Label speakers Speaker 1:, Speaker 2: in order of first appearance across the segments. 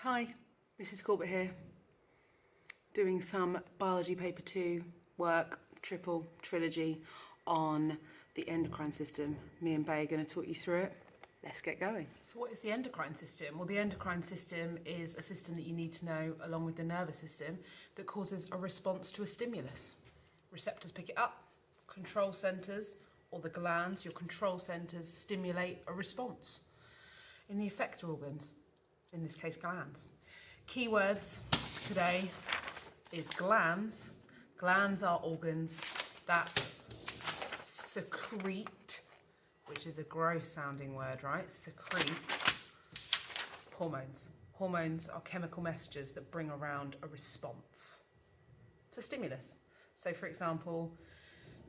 Speaker 1: Hi, Mrs. Corbett here, doing some biology paper 2 work, trilogy on the endocrine system. Me and Bay are going to talk you through it. Let's get going.
Speaker 2: So what is the endocrine system? Well, the endocrine system is a system that you need to know along with the nervous system that causes a response to a stimulus. Receptors pick it up, control centres or the glands, your control centres stimulate a response. In the effector organs, in this case glands. Keywords today is glands. Glands are organs that secrete, which is a gross sounding word, right? Secrete hormones. Hormones are chemical messages that bring around a response to stimulus. So for example,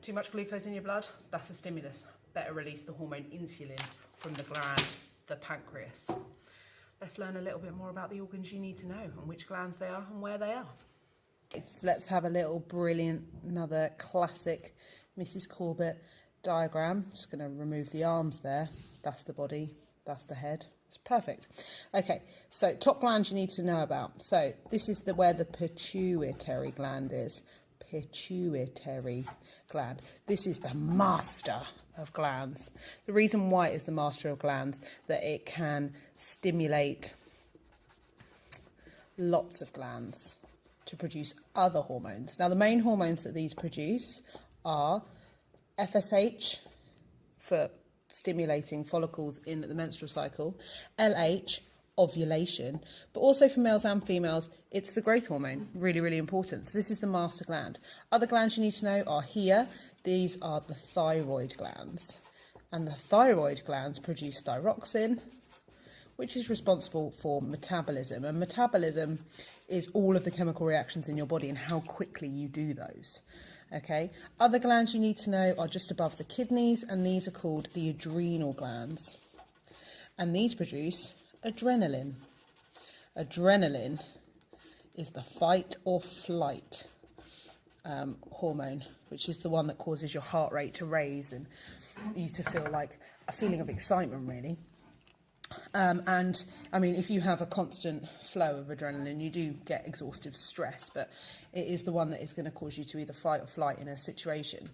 Speaker 2: too much glucose in your blood, that's a stimulus. Better release the hormone insulin from the gland, the pancreas. Let's learn a little bit more about the organs you need to know and which glands they are and where they are.
Speaker 3: So let's have a little brilliant, another classic Mrs. Corbett diagram. Just going to remove the arms there. That's the body, that's the head. It's perfect. Okay, so top glands you need to know about. So this is where the pituitary gland is. Pituitary gland. This is the master of glands. The reason why it is the master of glands, that it can stimulate lots of glands to produce other hormones. Now the main hormones that these produce are FSH for stimulating follicles in the menstrual cycle, LH, ovulation, but also for males and females, it's the growth hormone, really, really important. So this is the master gland. Other glands you need to know are here. These are the thyroid glands. And the thyroid glands produce thyroxine, which is responsible for metabolism. And metabolism is all of the chemical reactions in your body and how quickly you do those. Okay. Other glands you need to know are just above the kidneys, and these are called the adrenal glands. And these produce adrenaline. Adrenaline is the fight or flight hormone, which is the one that causes your heart rate to raise and you to feel like a feeling of excitement, really. And I mean, if you have a constant flow of adrenaline, you do get exhaustive stress, but it is the one that is going to cause you to either fight or flight in a situation.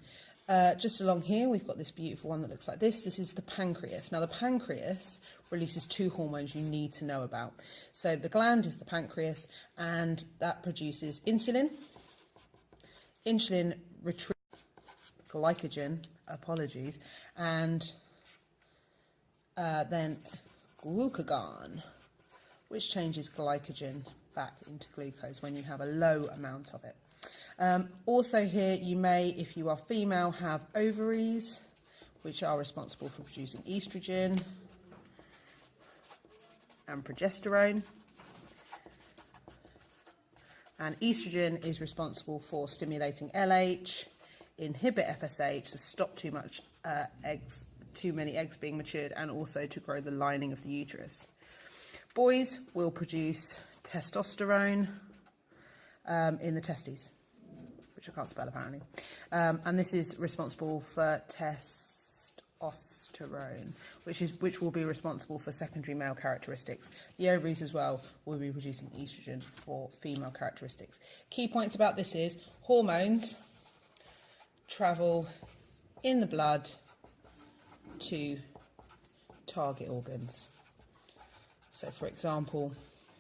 Speaker 3: Just along here, we've got this beautiful one that looks like this. This is the pancreas. Now, the pancreas releases 2 hormones you need to know about. So the gland is the pancreas, and that produces insulin. Insulin retrieves glycogen, and then glucagon, which changes glycogen back into glucose when you have a low amount of it. Also here, you may, if you are female, have ovaries, which are responsible for producing estrogen and progesterone. And estrogen is responsible for stimulating LH, inhibit FSH, to stop too many eggs being matured, and also to grow the lining of the uterus. Boys will produce testosterone in the testes, which I can't spell apparently. And this is responsible for testosterone, which will be responsible for secondary male characteristics. The ovaries as well will be producing estrogen for female characteristics. Key points about this is hormones travel in the blood to target organs. So for example,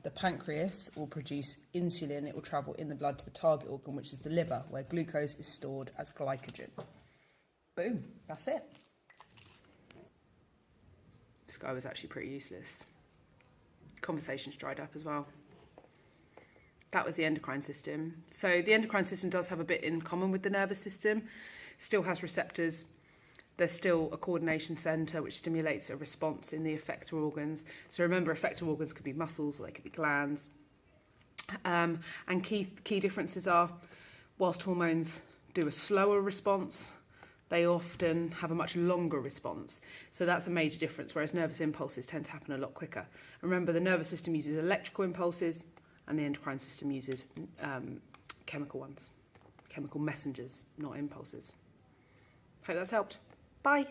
Speaker 3: the pancreas will produce insulin. It will travel in the blood to the target organ, which is the liver, where glucose is stored as glycogen. Boom, that's it.
Speaker 1: This guy was actually pretty useless. Conversation's dried up as well. That was the endocrine system. So the endocrine system does have a bit in common with the nervous system. Still has receptors. There's still a coordination centre which stimulates a response in the effector organs. So remember, effector organs could be muscles or they could be glands. And key differences are, whilst hormones do a slower response, they often have a much longer response. So that's a major difference, whereas nervous impulses tend to happen a lot quicker. Remember, the nervous system uses electrical impulses and the endocrine system uses chemical ones, chemical messengers, not impulses. Hope that's helped. Bye.